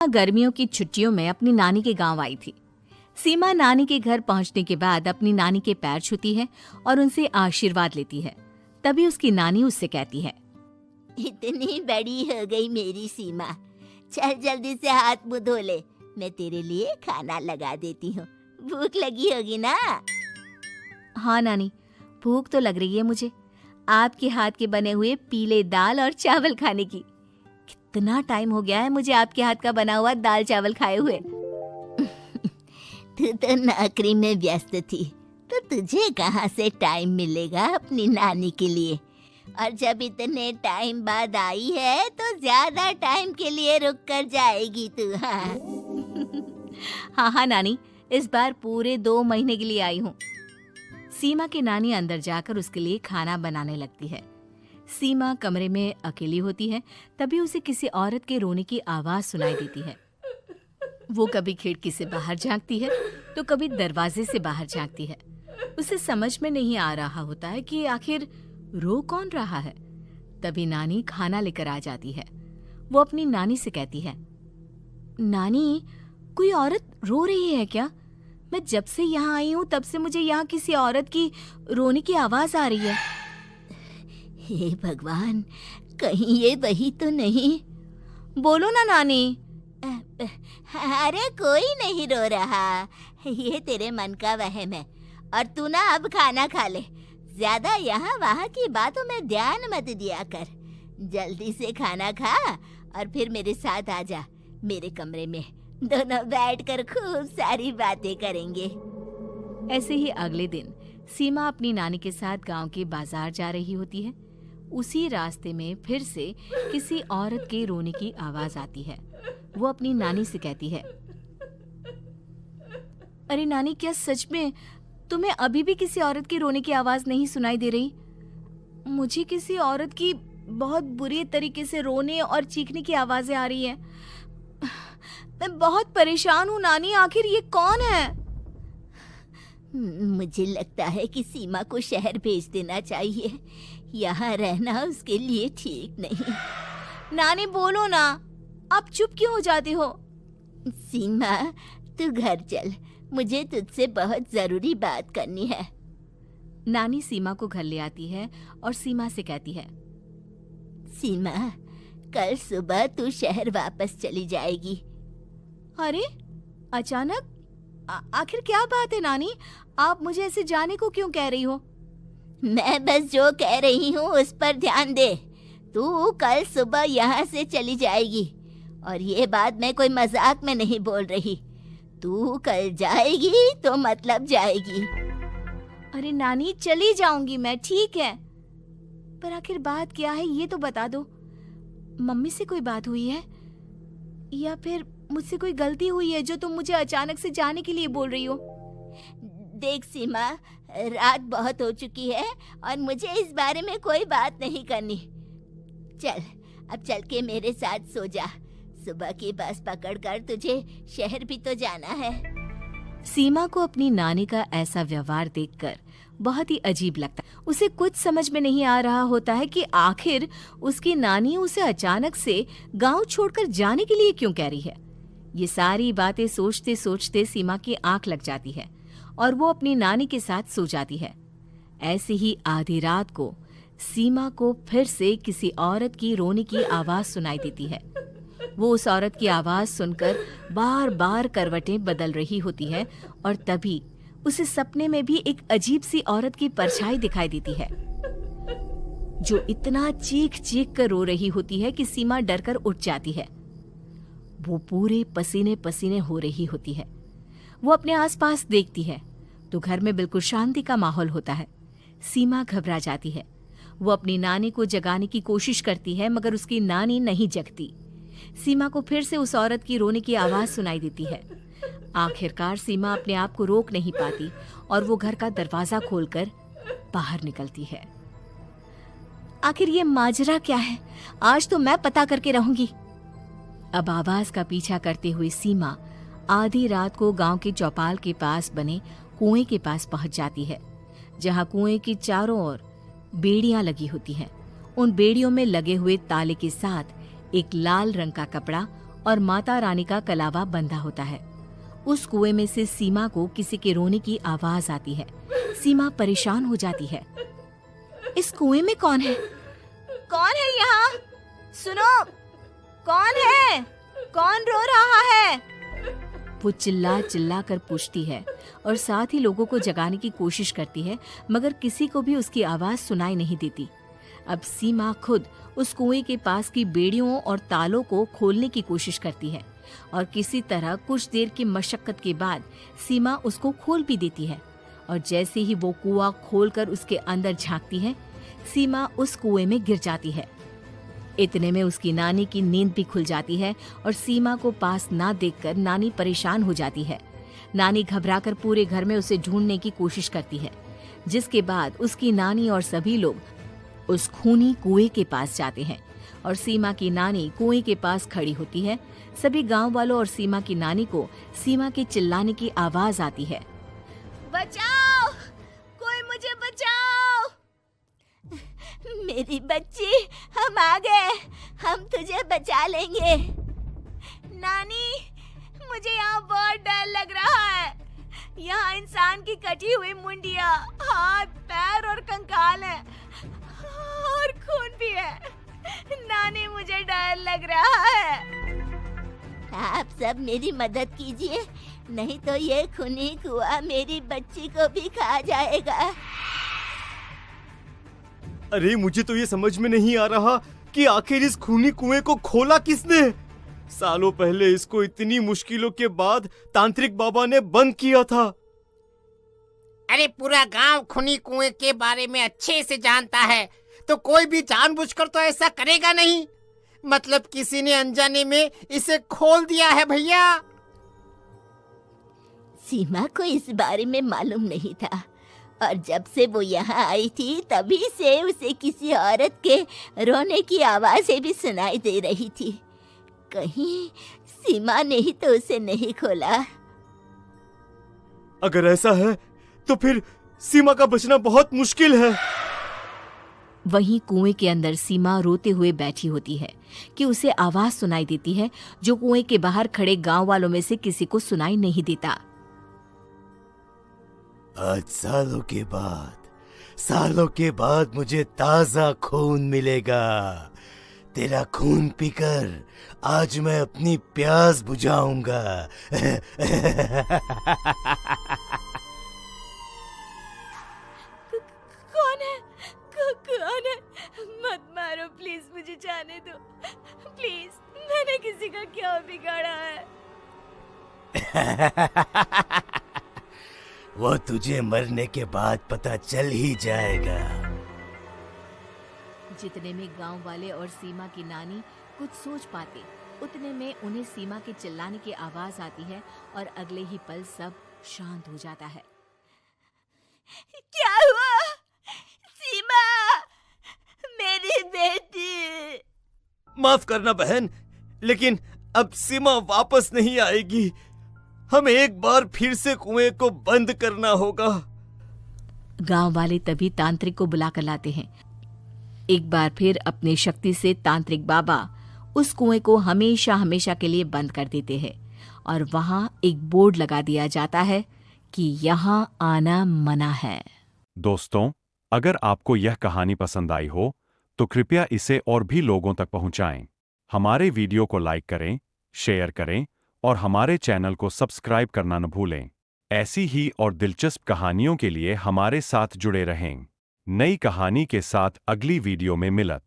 गर्मियों की छुट्टियों में अपनी नानी के गांव आई थी। सीमा नानी के घर पहुंचने के बाद अपनी नानी के पैर छूती है और उनसे आशीर्वाद लेती है। तभी उसकी नानी उससे कहती है, इतनी बड़ी हो गई मेरी सीमा, चल जल्दी से हाथ मुंह धो ले, मैं तेरे लिए खाना लगा देती हूँ। भूख लगी होगी ना? हाँ नानी, भूख तो लग रही है मुझे, आपके हाथ के बने हुए पीले दाल और चावल खाने की। कितना टाइम हो गया है मुझे आपके हाथ का बना हुआ दाल चावल खाए हुए। तू तो नौकरी में व्यस्त थी, तो तुझे कहाँ से टाइम मिलेगा अपनी नानी के लिए? और जब इतने टाइम बाद आई है तो ज्यादा टाइम के लिए रुक कर जाएगी तू। हाँ हाँ नानी, इस बार पूरे 2 महीने के लिए आई हूँ। सीमा की नानी अंदर जाकर उसके लिए खाना बनाने लगती है। सीमा कमरे में अकेली होती है, तभी उसे किसी औरत के रोने की आवाज सुनाई देती है। वो कभी खिड़की से बाहर झांकती है तो कभी दरवाजे से बाहर झांकती है। उसे समझ में नहीं आ रहा होता है कि आखिर रो कौन रहा है। तभी नानी खाना लेकर आ जाती है। वो अपनी नानी से कहती है, नानी, कोई औरत रो रही है क्या? मैं जब से यहाँ आई हूँ तब से मुझे यहाँ किसी औरत की रोने की आवाज आ रही है। हे भगवान, कहीं ये वही तो नहीं? बोलो ना नानी। अरे कोई नहीं रो रहा, ये तेरे मन का वहम है। और तू ना अब खाना खा ले, ज्यादा यहाँ वहाँ की बातों में ध्यान मत दिया कर। जल्दी से खाना खा और फिर मेरे साथ आ जा मेरे कमरे में, दोनों बैठकर खूब सारी बातें करेंगे। ऐसे ही अगले दिन सीमा अपनी नानी के साथ गांव के बाजार जा रही होती है। उसी रास्ते में फिर से किसी औरत के रोने की आवाज आती है। वो अपनी नानी से कहती है, अरे नानी, क्या सच में तुम्हें अभी भी किसी औरत की रोने की आवाज नहीं सुनाई दे रही? मुझे किसी औरत की बहुत बुरी तरीके से रोने और चीखने की आवाजें आ रही है। मैं बहुत परेशान हूँ नानी, आखिर ये कौन है? मुझे लगता है कि सीमा को शहर भेज देना चाहिए, यहाँ रहना उसके लिए ठीक नहीं। नानी बोलो ना, आप चुप क्यों हो जाती हो? सीमा, तू घर चल, मुझे तुझसे बहुत जरूरी बात करनी है। नानी सीमा को घर ले आती है और सीमा से कहती है, सीमा, कल सुबह तू शहर वापस चली जाएगी। अरे अचानक? आखिर क्या बात है नानी, आप मुझे ऐसे जाने को क्यों कह रही हो? मैं बस जो कह रही हूँ उस पर ध्यान दे। तू कल सुबह यहाँ से चली जाएगी, और ये बात मैं कोई मजाक में नहीं बोल रही। तू कल जाएगी तो मतलब जाएगी। अरे नानी, चली जाऊंगी मैं, ठीक है, पर आखिर बात क्या है ये तो बता दो। मम्मी से कोई बात हुई है या फिर मुझसे कोई गलती हुई है जो तुम मुझे अचानक से जाने के लिए बोल रही हो? देख सीमा, रात बहुत हो चुकी है और मुझे इस बारे में कोई बात नहीं करनी। चल, अब चल के मेरे साथ सो जा। सुबह की बस पकड़कर तुझे शहर भी तो जाना है। सीमा को अपनी नानी का ऐसा व्यवहार देखकर बहुत ही अजीब लगता है। उसे कुछ समझ में नहीं आ रहा होता है कि आखिर उसकी नानी उसे अचानक से गांव छोड़कर जाने के लिए क्यों कह रही है। ये सारी बातें सोचते सोचते सीमा की आंख लग जाती है और वो अपनी नानी के साथ सो जाती है। ऐसे ही आधी रात को सीमा को फिर से किसी औरत की रोने की आवाज सुनाई देती है। वो उस औरत की आवाज सुनकर बार बार करवटें बदल रही होती है और तभी उसे सपने में भी एक अजीब सी औरत की परछाई दिखाई देती है, जो इतना चीख चीख कर रो रही होती है कि सीमा डरकर उठ जाती है। वो पूरे पसीने पसीने हो रही होती है। वो अपने आसपास देखती है तो घर में बिल्कुल शांति का माहौल होता है। सीमा घबरा जाती है। वो अपनी नानी को जगाने की कोशिश करती है मगर उसकी नानी नहीं जगती। सीमा को फिर से उस औरत की रोने की आवाज सुनाई देती है। आखिरकार सीमा अपने आप को रोक नहीं पाती और वो घर का दरवाजा खोलकर बाहर निकलती है। आखिर ये माजरा क्या है? आज तो मैं पता करके रहूंगी। अब आवाज का पीछा करते हुए सीमा आधी रात को गांव के चौपाल के पास बने कुएं के पास पहुंच जाती है, जहां कुएं की चारों ओर बेड़ियां लगी होती हैं। उन बेड़ियों में लगे हुए ताले के साथ एक लाल रंग का कपड़ा और माता रानी का कलावा बंधा होता है। उस कुएं में से सीमा को किसी के रोने की आवाज आती है। सीमा परेशान हो जाती है। इस कुएं में कौन है? कौन है यहाँ? सुनो, कौन है? कौन रो रहा है? वो चिल्ला चिल्ला कर पूछती है और साथ ही लोगों को जगाने की कोशिश करती है, मगर किसी को भी उसकी आवाज सुनाई नहीं देती। अब सीमा खुद उस कुएं के पास की बेड़ियों और तालों को खोलने की कोशिश करती है और किसी तरह कुछ देर की मशक्कत के बाद सीमा उसको खोल भी देती है। और जैसे ही वो कुआं खोलकर उसके अंदर झांकती है, सीमा उस कुएं में गिर जाती है। इतने में उसकी नानी की नींद भी खुल जाती है और सीमा को पास ना देखकर नानी परेशान हो जाती है। नानी घबराकर पूरे घर में उसे ढूंढने की कोशिश करती है, जिसके बाद उसकी नानी और सभी लोग उस खूनी कुएं के पास जाते हैं और सीमा की नानी कुएं के पास खड़ी होती है। सभी गांव वालों और सीमा की नानी को सीमा के चिल्लाने की आवाज आती है, बचाओ, कोई मुझे बचाओ। मेरी बच्ची, हम आ गए, हम तुझे बचा लेंगे। नानी, मुझे यहाँ बहुत डर लग रहा है। यहाँ इंसान की कटी हुई मुंडिया, हाथ, पैर और कंकाल है और खून भी है। नानी, मुझे डर लग रहा है। आप सब मेरी मदद कीजिए, नहीं तो ये खूनी कुआं मेरी बच्ची को भी खा जाएगा। अरे मुझे तो ये समझ में नहीं आ रहा कि आखिर इस खूनी कुएं को खोला किसने। सालों पहले इसको इतनी मुश्किलों के बाद तांत्रिक बाबा ने बंद किया था। अरे पूरा गांव खूनी कुएं के बारे में अच्छे से जानता है, तो कोई भी जानबूझकर तो ऐसा करेगा नहीं। मतलब किसी ने अनजाने में इसे खोल दिया है भैया। सीमा को इस बारे में मालूम नहीं था और जब से वो यहाँ आई थी तभी से उसे किसी औरत के रोने की आवाजें भी सुनाई दे रही थी। कहीं सीमा ने ही तो उसे नहीं खोला। अगर ऐसा है तो फिर सीमा का बचना बहुत मुश्किल है। वहीं कुएं के अंदर सीमा रोते हुए बैठी होती है कि उसे आवाज सुनाई देती है जो कुएं के बाहर खड़े गांव वालों में से किसी को सुनाई नहीं देता। आज सालों के बाद मुझे ताजा खून मिलेगा। तेरा खून पीकर आज मैं अपनी प्यास बुझाऊंगा। कौन है? मत मारो प्लीज, मुझे जाने दो प्लीज। मैंने किसी का क्या बिगाड़ा है? वो तुझे मरने के बाद पता चल ही जाएगा। जितने में गांव वाले और सीमा की नानी कुछ सोच पाते, उतने में उन्हें सीमा के चिल्लाने की आवाज आती है और अगले ही पल सब शांत हो जाता है। क्या हुआ? सीमा, मेरी बेटी। माफ करना बहन, लेकिन अब सीमा वापस नहीं आएगी। हमें एक बार फिर से कुएं को बंद करना होगा। गांव वाले तभी तांत्रिक को बुलाकर लाते हैं। एक बार फिर अपनी शक्ति से तांत्रिक बाबा उस कुएं को हमेशा हमेशा के लिए बंद कर देते हैं और वहां एक बोर्ड लगा दिया जाता है कि यहाँ आना मना है। दोस्तों, अगर आपको यह कहानी पसंद आई हो तो कृपया इसे और भी लोगों तक पहुंचाएं। हमारे वीडियो को लाइक करें, शेयर करें और हमारे चैनल को सब्सक्राइब करना न भूलें। ऐसी ही और दिलचस्प कहानियों के लिए हमारे साथ जुड़े रहें। नई कहानी के साथ अगली वीडियो में मिलत।